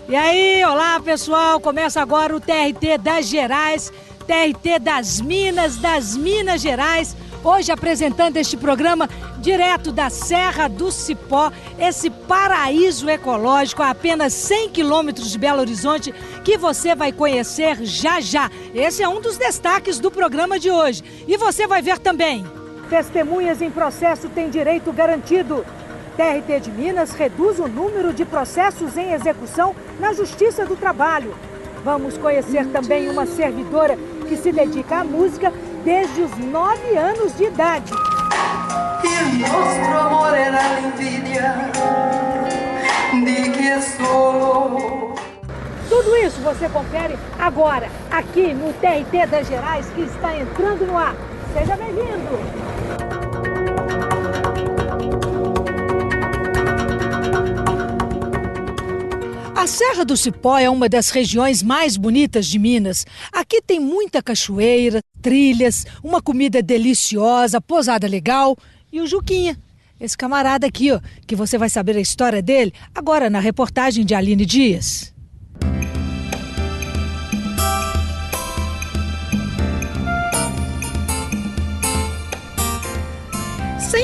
E aí, olá pessoal, começa agora o TRT das Gerais, TRT das Minas Gerais, hoje apresentando este programa direto da Serra do Cipó, esse paraíso ecológico a apenas 100 quilômetros de Belo Horizonte, que você vai conhecer já já. Esse é um dos destaques do programa de hoje. E você vai ver também: testemunhas em processo têm direito garantido. TRT de Minas reduz o número de processos em execução na Justiça do Trabalho. Vamos conhecer também uma servidora que se dedica à música desde os 9 anos de idade. E nosso amor era envidia de que sou. Tudo isso você confere agora, aqui no TRT das Gerais, que está entrando no ar. Seja bem-vindo! A Serra do Cipó é uma das regiões mais bonitas de Minas. Aqui tem muita cachoeira, trilhas, uma comida deliciosa, pousada legal e o Juquinha, esse camarada aqui, ó, que você vai saber a história dele agora na reportagem de Aline Dias.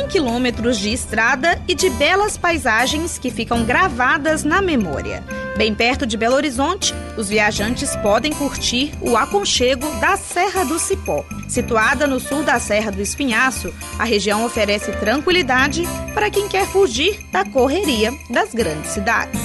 Quilômetros de estrada e de belas paisagens que ficam gravadas na memória. Bem perto de Belo Horizonte, os viajantes podem curtir o aconchego da Serra do Cipó. Situada no sul da Serra do Espinhaço, a região oferece tranquilidade para quem quer fugir da correria das grandes cidades.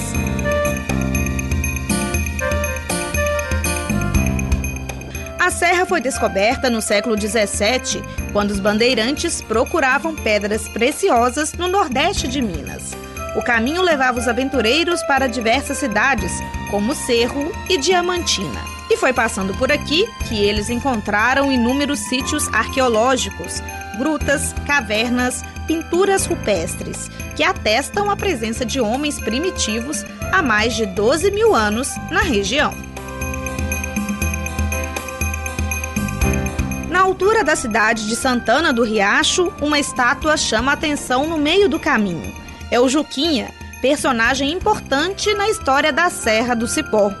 A serra foi descoberta no século XVII, quando os bandeirantes procuravam pedras preciosas no nordeste de Minas. O caminho levava os aventureiros para diversas cidades, como Cerro e Diamantina. E foi passando por aqui que eles encontraram inúmeros sítios arqueológicos, grutas, cavernas, pinturas rupestres, que atestam a presença de homens primitivos há mais de 12 mil anos na região. Na altura da cidade de Santana do Riacho, uma estátua chama a atenção no meio do caminho. É o Juquinha, personagem importante na história da Serra do Cipó.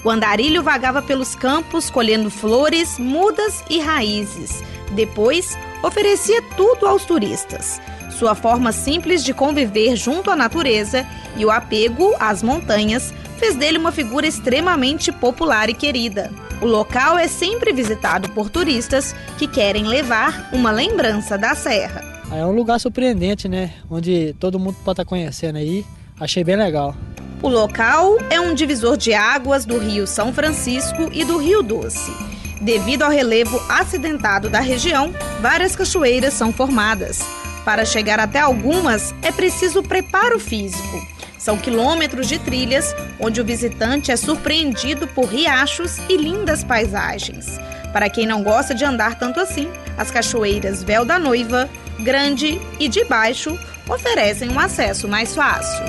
O andarilho vagava pelos campos colhendo flores, mudas e raízes. Depois, oferecia tudo aos turistas. Sua forma simples de conviver junto à natureza e o apego às montanhas fez dele uma figura extremamente popular e querida. O local é sempre visitado por turistas que querem levar uma lembrança da serra. É um lugar surpreendente, né? Onde todo mundo pode estar conhecendo aí. Achei bem legal. O local é um divisor de águas do Rio São Francisco e do Rio Doce. Devido ao relevo acidentado da região, várias cachoeiras são formadas. Para chegar até algumas, é preciso preparo físico. São quilômetros de trilhas, onde o visitante é surpreendido por riachos e lindas paisagens. Para quem não gosta de andar tanto assim, as cachoeiras Véu da Noiva, Grande e de Baixo oferecem um acesso mais fácil.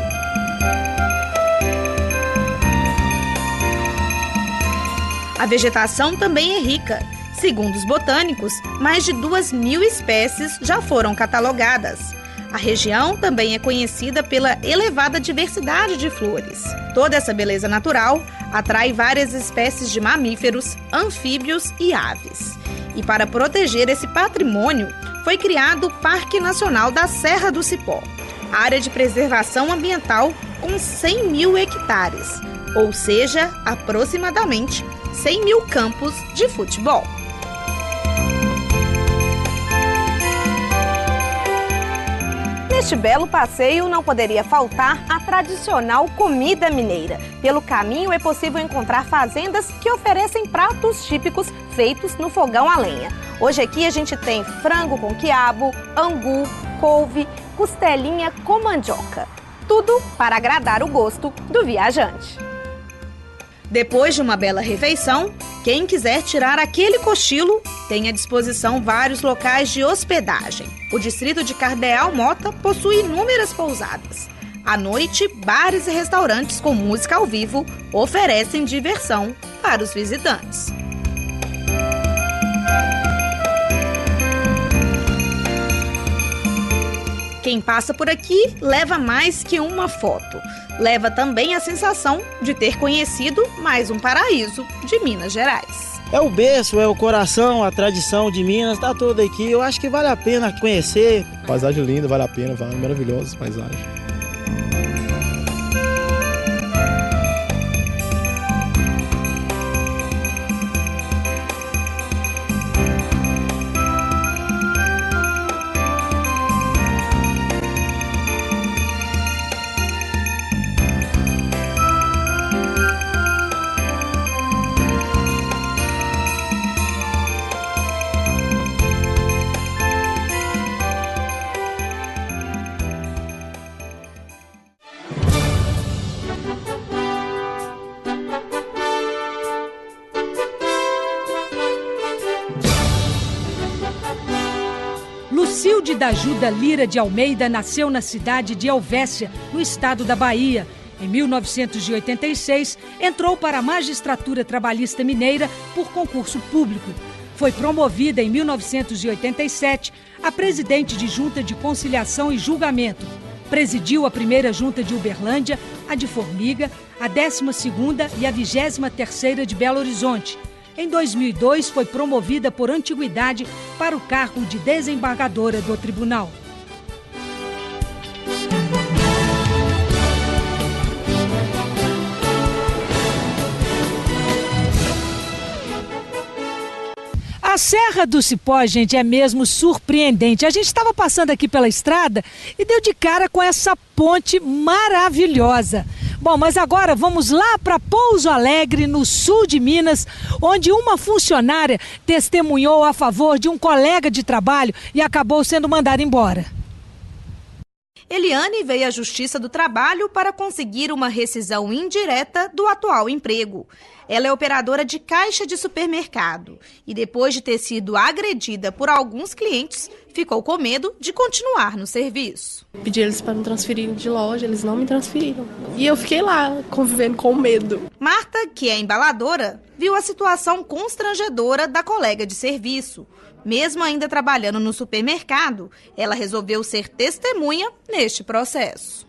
A vegetação também é rica. Segundo os botânicos, mais de 2.000 espécies já foram catalogadas. A região também é conhecida pela elevada diversidade de flores. Toda essa beleza natural atrai várias espécies de mamíferos, anfíbios e aves. E para proteger esse patrimônio, foi criado o Parque Nacional da Serra do Cipó, área de preservação ambiental com 100 mil hectares, ou seja, aproximadamente 100 mil campos de futebol. Neste belo passeio não poderia faltar a tradicional comida mineira. Pelo caminho é possível encontrar fazendas que oferecem pratos típicos feitos no fogão a lenha. Hoje aqui a gente tem frango com quiabo, angu, couve, costelinha com mandioca. Tudo para agradar o gosto do viajante. Depois de uma bela refeição, quem quiser tirar aquele cochilo tem à disposição vários locais de hospedagem. O distrito de Cardeal Mota possui inúmeras pousadas. À noite, bares e restaurantes com música ao vivo oferecem diversão para os visitantes. Quem passa por aqui leva mais que uma foto. Leva também a sensação de ter conhecido mais um paraíso de Minas Gerais. É o berço, é o coração, a tradição de Minas, tá toda aqui. Eu acho que vale a pena conhecer. Paisagem linda, vale a pena, maravilhosa paisagem. Lucilde da Ajuda Lira de Almeida nasceu na cidade de Helvécia, no estado da Bahia. Em 1986, entrou para a magistratura trabalhista mineira por concurso público. Foi promovida em 1987 a presidente de Junta de Conciliação e Julgamento. Presidiu a primeira Junta de Uberlândia, a de Formiga, a 12ª e a 23ª de Belo Horizonte. Em 2002, foi promovida por antiguidade para o cargo de desembargadora do tribunal. A Serra do Cipó, gente, é mesmo surpreendente. A gente estava passando aqui pela estrada e deu de cara com essa ponte maravilhosa. Bom, mas agora vamos lá para Pouso Alegre, no sul de Minas, onde uma funcionária testemunhou a favor de um colega de trabalho e acabou sendo mandada embora. Eliane veio à Justiça do Trabalho para conseguir uma rescisão indireta do atual emprego. Ela é operadora de caixa de supermercado e, depois de ter sido agredida por alguns clientes, ficou com medo de continuar no serviço. Pedi eles para me transferirem de loja, eles não me transferiram. E eu fiquei lá, convivendo com medo. Marta, que é embaladora, viu a situação constrangedora da colega de serviço. Mesmo ainda trabalhando no supermercado, ela resolveu ser testemunha neste processo.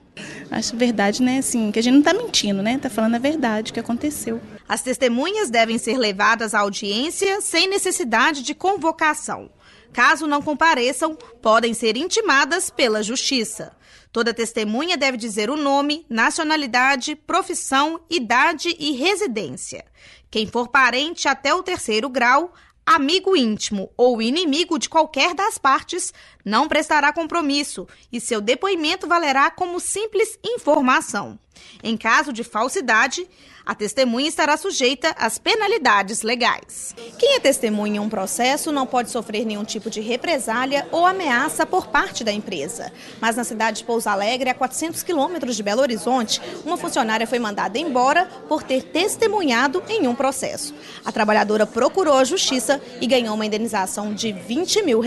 Acho verdade, né? Assim, que a gente não tá mentindo, né? Tá falando a verdade, o que aconteceu. As testemunhas devem ser levadas à audiência sem necessidade de convocação. Caso não compareçam, podem ser intimadas pela Justiça. Toda testemunha deve dizer o nome, nacionalidade, profissão, idade e residência. Quem for parente até o 3º grau, amigo íntimo ou inimigo de qualquer das partes, não prestará compromisso e seu depoimento valerá como simples informação. Em caso de falsidade, a testemunha estará sujeita às penalidades legais. Quem é testemunha em um processo não pode sofrer nenhum tipo de represália ou ameaça por parte da empresa. Mas na cidade de Pouso Alegre, a 400 quilômetros de Belo Horizonte, uma funcionária foi mandada embora por ter testemunhado em um processo. A trabalhadora procurou a justiça e ganhou uma indenização de R$20 mil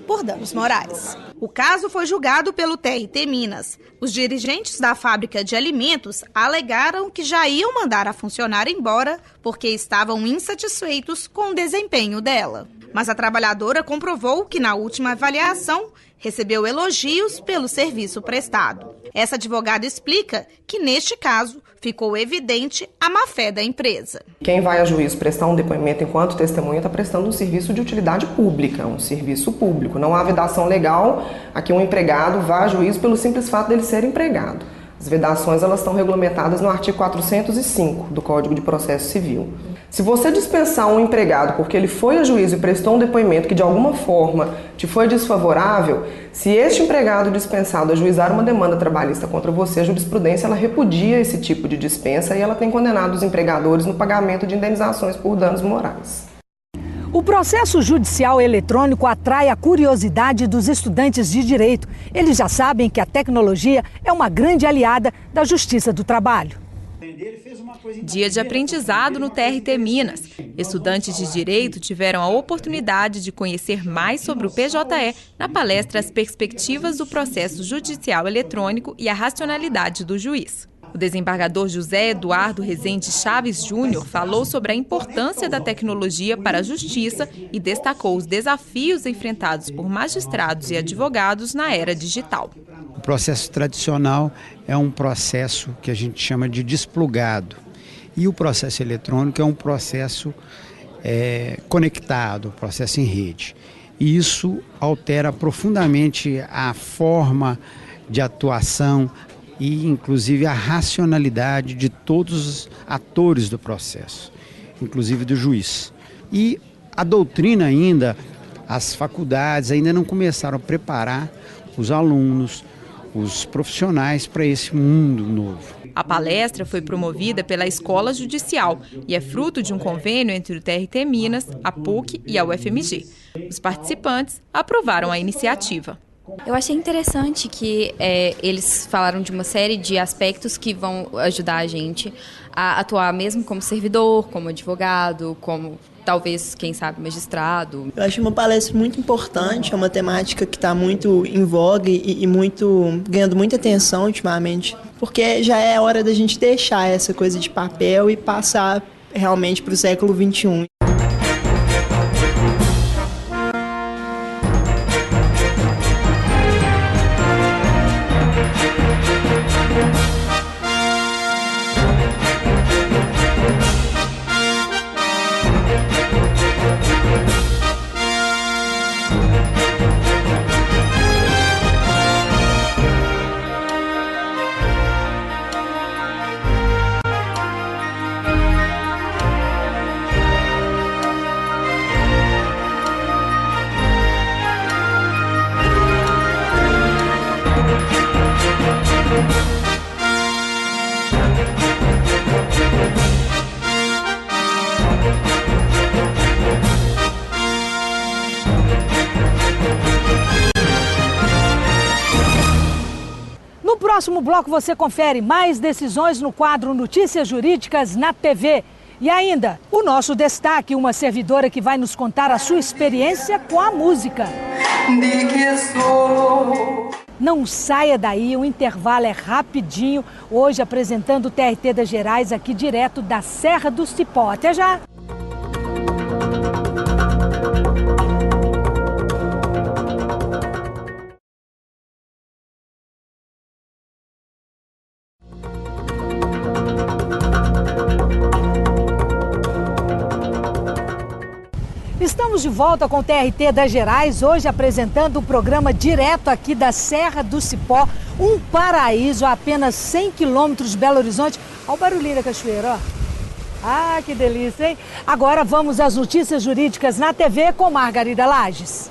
por danos morais. O caso foi julgado pelo TRT Minas. Os dirigentes da fábrica de alimentos alegaram que já iam mandar a funcionária embora porque estavam insatisfeitos com o desempenho dela. Mas a trabalhadora comprovou que na última avaliação recebeu elogios pelo serviço prestado. Essa advogada explica que, neste caso, ficou evidente a má-fé da empresa. Quem vai a juízo prestar um depoimento enquanto testemunha está prestando um serviço de utilidade pública, um serviço público. Não há vedação legal a que um empregado vá a juízo pelo simples fato dele ser empregado. As vedações elas estão regulamentadas no artigo 405 do Código de Processo Civil. Se você dispensar um empregado porque ele foi a juízo e prestou um depoimento que de alguma forma te foi desfavorável, se este empregado dispensado ajuizar uma demanda trabalhista contra você, a jurisprudência ela repudia esse tipo de dispensa e ela tem condenado os empregadores no pagamento de indenizações por danos morais. O processo judicial eletrônico atrai a curiosidade dos estudantes de direito. Eles já sabem que a tecnologia é uma grande aliada da Justiça do Trabalho. Dia de aprendizado no TRT Minas. Estudantes de Direito tiveram a oportunidade de conhecer mais sobre o PJE na palestra As Perspectivas do Processo Judicial Eletrônico e a Racionalidade do Juiz. O desembargador José Eduardo Rezende Chaves Júnior falou sobre a importância da tecnologia para a justiça e destacou os desafios enfrentados por magistrados e advogados na era digital. O processo tradicional é um processo que a gente chama de desplugado e o processo eletrônico é um processo conectado, processo em rede. E isso altera profundamente a forma de atuação e, inclusive, a racionalidade de todos os atores do processo, inclusive do juiz. E a doutrina ainda, as faculdades ainda não começaram a preparar os alunos, os profissionais para esse mundo novo. A palestra foi promovida pela Escola Judicial e é fruto de um convênio entre o TRT Minas, a PUC e a UFMG. Os participantes aprovaram a iniciativa. Eu achei interessante que eles falaram de uma série de aspectos que vão ajudar a gente a atuar mesmo como servidor, como advogado, como talvez, quem sabe, magistrado. Eu acho uma palestra muito importante, é uma temática que está muito em voga e ganhando muita atenção ultimamente, porque já é hora da gente deixar essa coisa de papel e passar realmente para o século XXI. No próximo bloco você confere mais decisões no quadro Notícias Jurídicas na TV. E ainda, o nosso destaque, uma servidora que vai nos contar a sua experiência com a música. Não saia daí, o intervalo é rapidinho. Hoje apresentando o TRT das Gerais aqui direto da Serra do Cipó. Até já! Estamos de volta com o TRT das Gerais, hoje apresentando o programa direto aqui da Serra do Cipó, um paraíso a apenas 100 quilômetros de Belo Horizonte. Olha o barulhinho da cachoeira, ó. Ah, que delícia, hein? Agora vamos às notícias jurídicas na TV com Margarida Lages.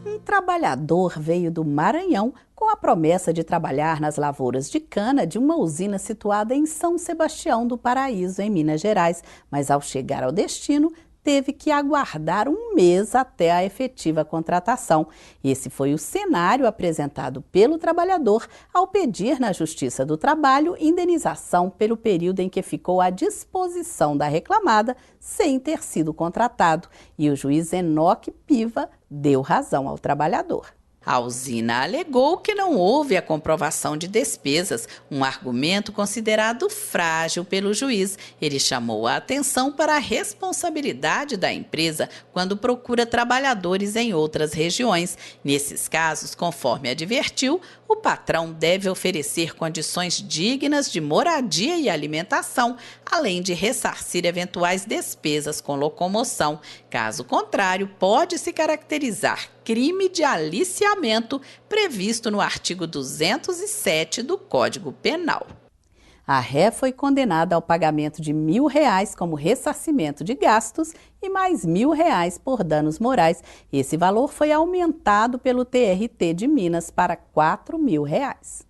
Um trabalhador veio do Maranhão com a promessa de trabalhar nas lavouras de cana de uma usina situada em São Sebastião do Paraíso, em Minas Gerais, mas ao chegar ao destino, teve que aguardar um mês até a efetiva contratação. Esse foi o cenário apresentado pelo trabalhador ao pedir na Justiça do Trabalho indenização pelo período em que ficou à disposição da reclamada sem ter sido contratado. E o juiz Enoque Piva deu razão ao trabalhador. A usina alegou que não houve a comprovação de despesas, um argumento considerado frágil pelo juiz. Ele chamou a atenção para a responsabilidade da empresa quando procura trabalhadores em outras regiões. Nesses casos, conforme advertiu, o patrão deve oferecer condições dignas de moradia e alimentação, além de ressarcir eventuais despesas com locomoção. Caso contrário, pode se caracterizar crime de aliciamento previsto no artigo 207 do Código Penal. A ré foi condenada ao pagamento de R$1.000 como ressarcimento de gastos e mais R$1.000 por danos morais. Esse valor foi aumentado pelo TRT de Minas para R$4.000.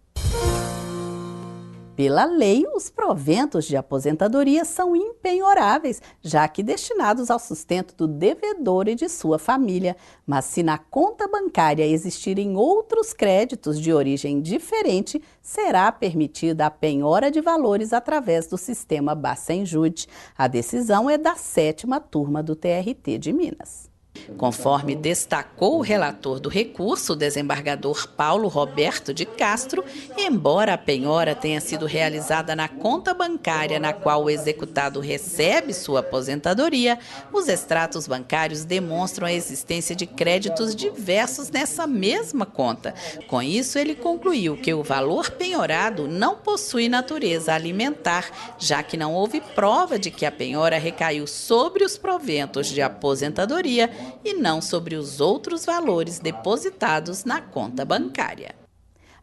Pela lei, os proventos de aposentadoria são impenhoráveis, já que destinados ao sustento do devedor e de sua família. Mas se na conta bancária existirem outros créditos de origem diferente, será permitida a penhora de valores através do sistema Bacenjude. A decisão é da 7ª turma do TRT de Minas. Conforme destacou o relator do recurso, o desembargador Paulo Roberto de Castro, embora a penhora tenha sido realizada na conta bancária na qual o executado recebe sua aposentadoria, os extratos bancários demonstram a existência de créditos diversos nessa mesma conta. Com isso, ele concluiu que o valor penhorado não possui natureza alimentar, já que não houve prova de que a penhora recaiu sobre os proventos de aposentadoria e não sobre os outros valores depositados na conta bancária.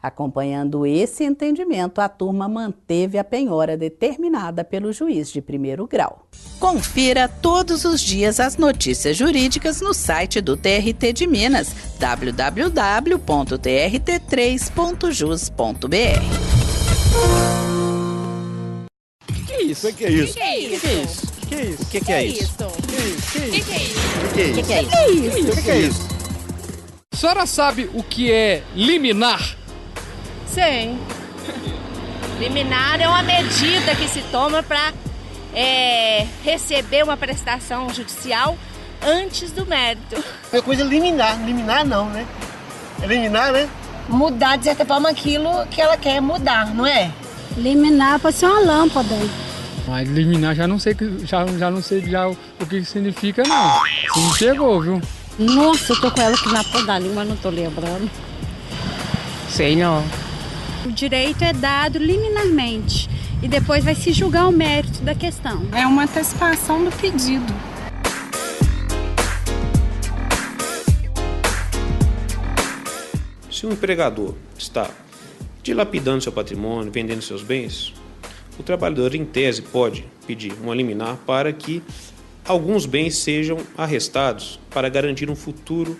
Acompanhando esse entendimento, a turma manteve a penhora determinada pelo juiz de primeiro grau. Confira todos os dias as notícias jurídicas no site do TRT de Minas, www.trt3.jus.br. Que é isso? Que é isso? Que é isso? Que é isso? Que é isso? O que é isso? O que é isso? A senhora sabe o que é liminar? Sei. Liminar é uma medida que se toma para receber uma prestação judicial antes do mérito. É coisa liminar. Liminar não, né? É liminar, né? Mudar, de certa forma, aquilo que ela quer mudar, não é? Liminar pode ser uma lâmpada. Mas liminar já não sei o que significa, não. Você não chegou, viu? Nossa, eu tô com ela aqui na ponta da língua, mas não tô lembrando. Sei não. O direito é dado liminarmente e depois vai se julgar o mérito da questão. É uma antecipação do pedido. Se um empregador está dilapidando seu patrimônio, vendendo seus bens, o trabalhador, em tese, pode pedir uma liminar para que alguns bens sejam arrestados para garantir a futura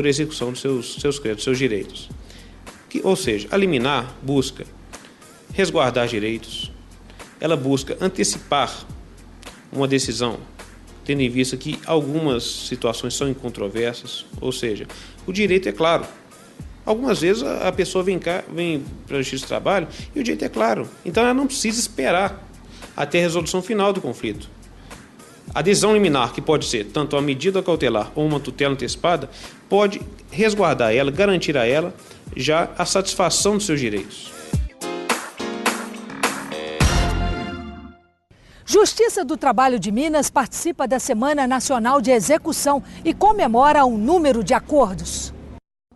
execução dos seus créditos, seus direitos. Ou seja, a liminar busca resguardar direitos, ela busca antecipar uma decisão, tendo em vista que algumas situações são incontroversas, ou seja, o direito é claro. Algumas vezes a pessoa vem para a Justiça do Trabalho e o direito é claro. Então ela não precisa esperar até a resolução final do conflito. A decisão liminar, que pode ser tanto uma medida cautelar ou uma tutela antecipada, pode resguardar ela, garantir a ela já a satisfação dos seus direitos. Justiça do Trabalho de Minas participa da Semana Nacional de Execução e comemora um número de acordos.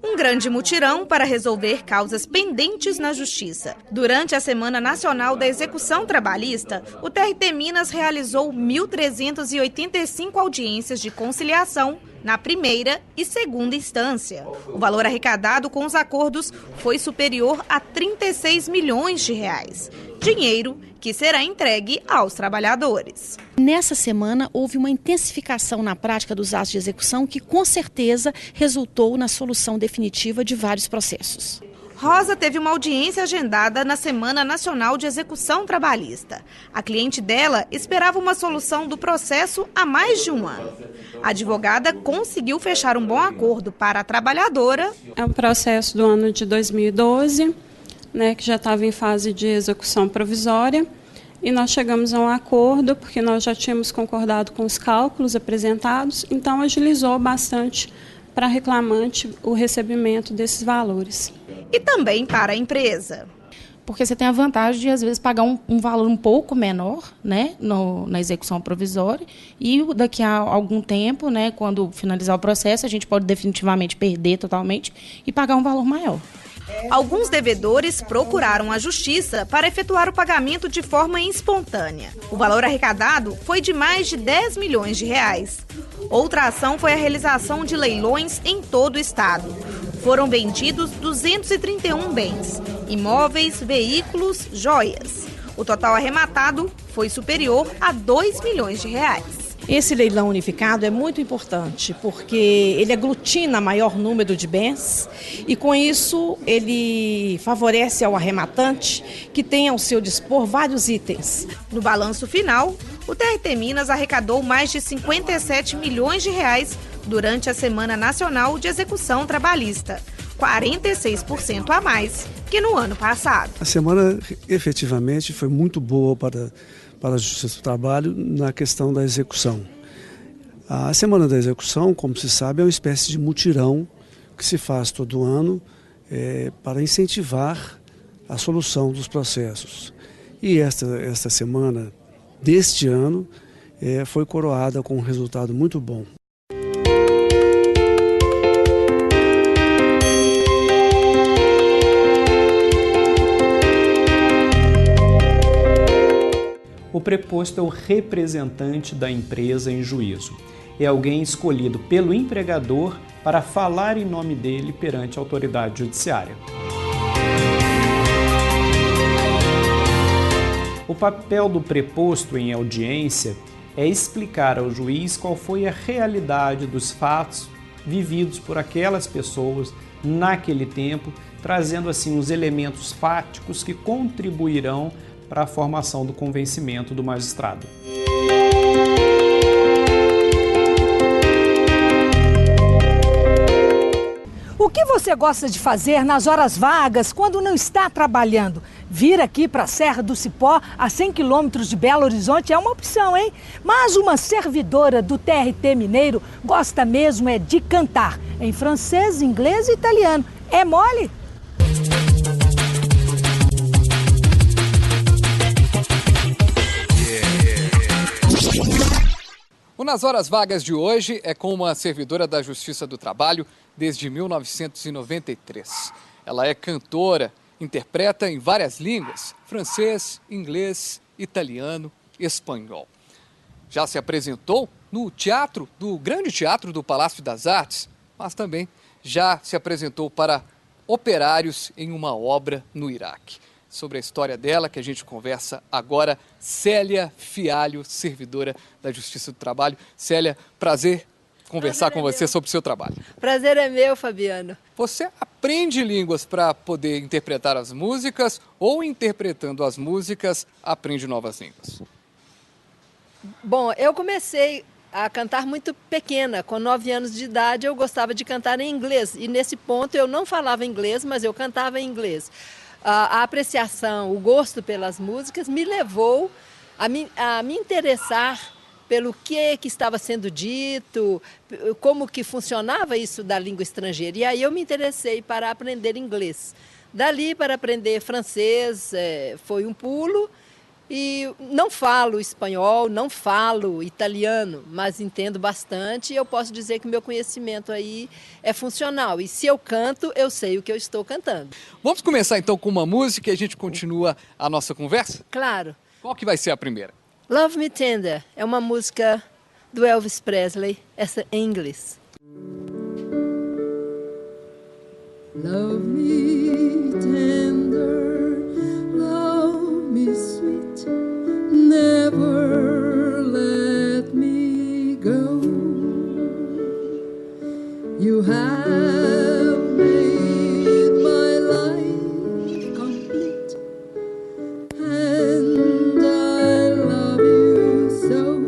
Um grande mutirão para resolver causas pendentes na Justiça. Durante a Semana Nacional da Execução Trabalhista, o TRT Minas realizou 1.385 audiências de conciliação na primeira e segunda instância. O valor arrecadado com os acordos foi superior a 36 milhões de reais. Dinheiro que será entregue aos trabalhadores. Nessa semana, houve uma intensificação na prática dos atos de execução que, com certeza, resultou na solução definitiva de vários processos. Rosa teve uma audiência agendada na Semana Nacional de Execução Trabalhista. A cliente dela esperava uma solução do processo há mais de um ano. A advogada conseguiu fechar um bom acordo para a trabalhadora. É um processo do ano de 2012, que já estava em fase de execução provisória, e nós chegamos a um acordo porque nós já tínhamos concordado com os cálculos apresentados, então agilizou bastante para a reclamante o recebimento desses valores. E também para a empresa. Porque você tem a vantagem de, às vezes, pagar um valor um pouco menor, na execução provisória, e daqui a algum tempo, quando finalizar o processo, a gente pode definitivamente perder totalmente e pagar um valor maior. Alguns devedores procuraram a Justiça para efetuar o pagamento de forma espontânea. O valor arrecadado foi de mais de 10 milhões de reais. Outra ação foi a realização de leilões em todo o estado. Foram vendidos 231 bens, imóveis, veículos, joias. O total arrematado foi superior a 2 milhões de reais. Esse leilão unificado é muito importante porque ele aglutina maior número de bens e com isso ele favorece ao arrematante que tem ao seu dispor vários itens. No balanço final, o TRT Minas arrecadou mais de 57 milhões de reais durante a Semana Nacional de Execução Trabalhista, 46% a mais que no ano passado. A semana efetivamente foi muito boa para a Justiça do Trabalho na questão da execução. A Semana da Execução, como se sabe, é uma espécie de mutirão que se faz todo ano para incentivar a solução dos processos. E esta semana deste ano foi coroada com um resultado muito bom. O preposto é o representante da empresa em juízo. É alguém escolhido pelo empregador para falar em nome dele perante a autoridade judiciária. O papel do preposto em audiência é explicar ao juiz qual foi a realidade dos fatos vividos por aquelas pessoas naquele tempo, trazendo assim os elementos fáticos que contribuirão para a formação do convencimento do magistrado. O que você gosta de fazer nas horas vagas, quando não está trabalhando? Vir aqui para a Serra do Cipó, a 100 quilômetros de Belo Horizonte, é uma opção, hein? Mas uma servidora do TRT Mineiro gosta mesmo de cantar, em francês, inglês e italiano. É mole? O Nas Horas Vagas de hoje é com uma servidora da Justiça do Trabalho desde 1993. Ela é cantora, interpreta em várias línguas, francês, inglês, italiano, espanhol. Já se apresentou no teatro, do Grande Teatro do Palácio das Artes, mas também já se apresentou para operários em uma obra no Iraque. Sobre a história dela, que a gente conversa agora, Célia Fialho, servidora da Justiça do Trabalho. Célia, prazer conversar com você sobre o seu trabalho. Prazer é meu, Fabiano. Você aprende línguas para poder interpretar as músicas ou, interpretando as músicas, aprende novas línguas? Bom, eu comecei a cantar muito pequena, com 9 anos de idade eu gostava de cantar em inglês. E nesse ponto eu não falava inglês, mas eu cantava em inglês. A apreciação, o gosto pelas músicas me levou a me interessar pelo que estava sendo dito, como que funcionava isso da língua estrangeira. E aí eu me interessei para aprender inglês. Dali para aprender francês foi um pulo. E não falo espanhol, não falo italiano, mas entendo bastante e eu posso dizer que meu conhecimento aí é funcional. E se eu canto, eu sei o que eu estou cantando. Vamos começar então com uma música e a gente continua a nossa conversa? Claro. Qual que vai ser a primeira? Love Me Tender é uma música do Elvis Presley, essa em inglês. Love me tender, love me sweet. Never let me go. You have made my life complete, and I love you so.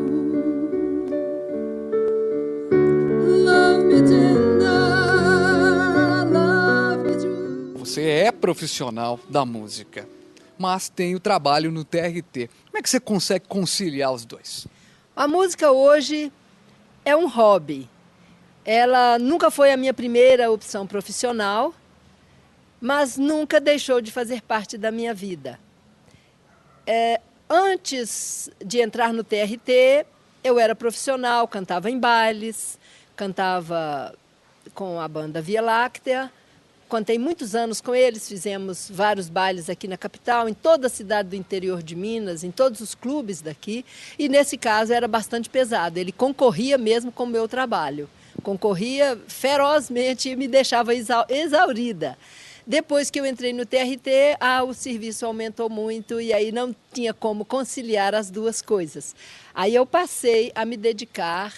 Love me tender, love me true. Você é profissional da música, mas tem o trabalho no TRT. Como é que você consegue conciliar os dois? A música hoje é um hobby. Ela nunca foi a minha primeira opção profissional, mas nunca deixou de fazer parte da minha vida. Antes de entrar no TRT, eu era profissional, cantava em bailes, cantava com a banda Via Láctea. Contei muitos anos com eles, fizemos vários bailes aqui na capital, em toda a cidade do interior de Minas, em todos os clubes daqui, e nesse caso era bastante pesado, ele concorria mesmo com o meu trabalho, concorria ferozmente e me deixava exaurida. Depois que eu entrei no TRT, o serviço aumentou muito e aí não tinha como conciliar as duas coisas. Aí eu passei a me dedicar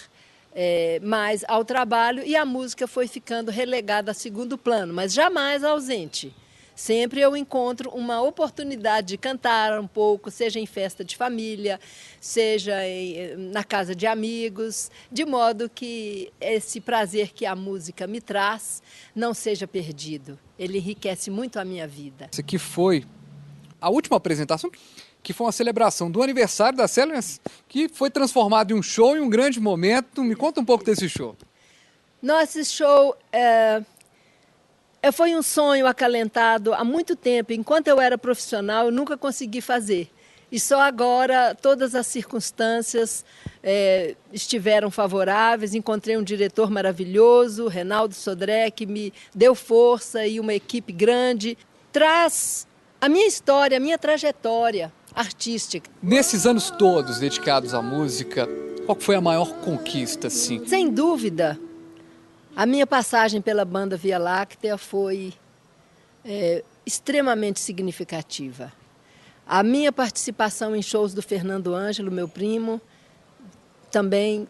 mais ao trabalho e a música foi ficando relegada a segundo plano, mas jamais ausente. Sempre eu encontro uma oportunidade de cantar um pouco, seja em festa de família, seja na casa de amigos, de modo que esse prazer que a música me traz não seja perdido. Ele enriquece muito a minha vida. Esse aqui foi a última apresentação, que foi uma celebração do aniversário da Célia, que foi transformado em um show, em um grande momento. Me conta um pouco desse show. Nossa, esse show foi um sonho acalentado há muito tempo. Enquanto eu era profissional, eu nunca consegui fazer. E só agora todas as circunstâncias estiveram favoráveis. Encontrei um diretor maravilhoso, Renaldo Sodré, que me deu força e uma equipe grande. Traz a minha história, a minha trajetória artística. Nesses anos todos dedicados à música, qual foi a maior conquista, assim? Sem dúvida, a minha passagem pela banda Via Láctea foi extremamente significativa. A minha participação em shows do Fernando Ângelo, meu primo, também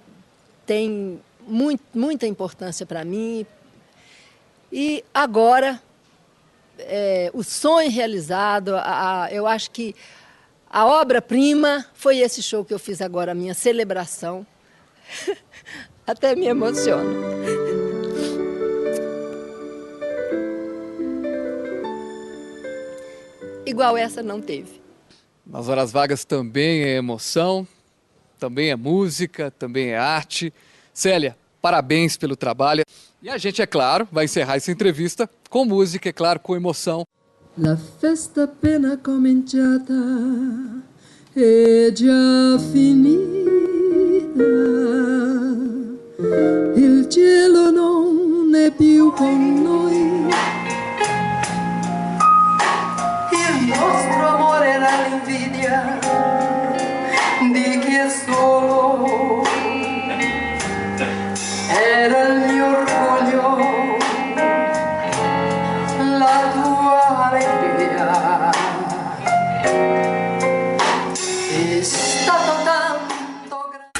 tem muita importância para mim. E agora, o sonho realizado, eu acho que a obra-prima foi esse show que eu fiz agora, a minha celebração. Até me emociono. Igual essa não teve. Nas horas vagas também é emoção, também é música, também é arte. Célia, parabéns pelo trabalho. E a gente, é claro, vai encerrar essa entrevista com música, é claro, com emoção. La festa appena cominciata è già finita. Il cielo non è più con noi. Il nostro amore era l'invidia di chi è solo. Era il mio orgoglio, la tua alegria. È stato tanto grande.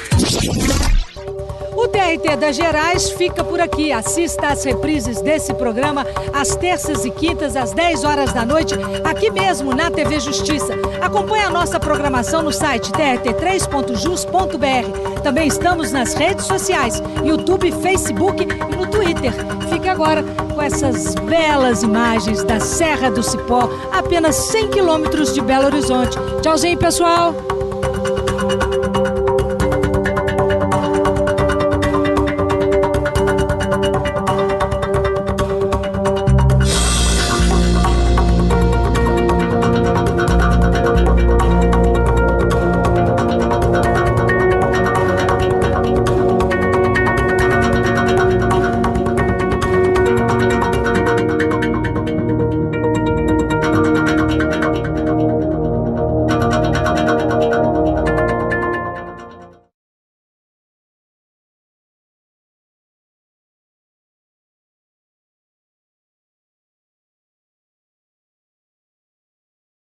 O TRT das Gerais fica por aqui. Assista às reprises desse programa às terças e quintas, às 10 horas da noite, aqui mesmo na TV Justiça. Acompanhe a nossa programação no site trt3.jus.br. Também estamos nas redes sociais, YouTube, Facebook e no Twitter. Fique agora com essas belas imagens da Serra do Cipó, a apenas 100 quilômetros de Belo Horizonte. Tchauzinho, pessoal!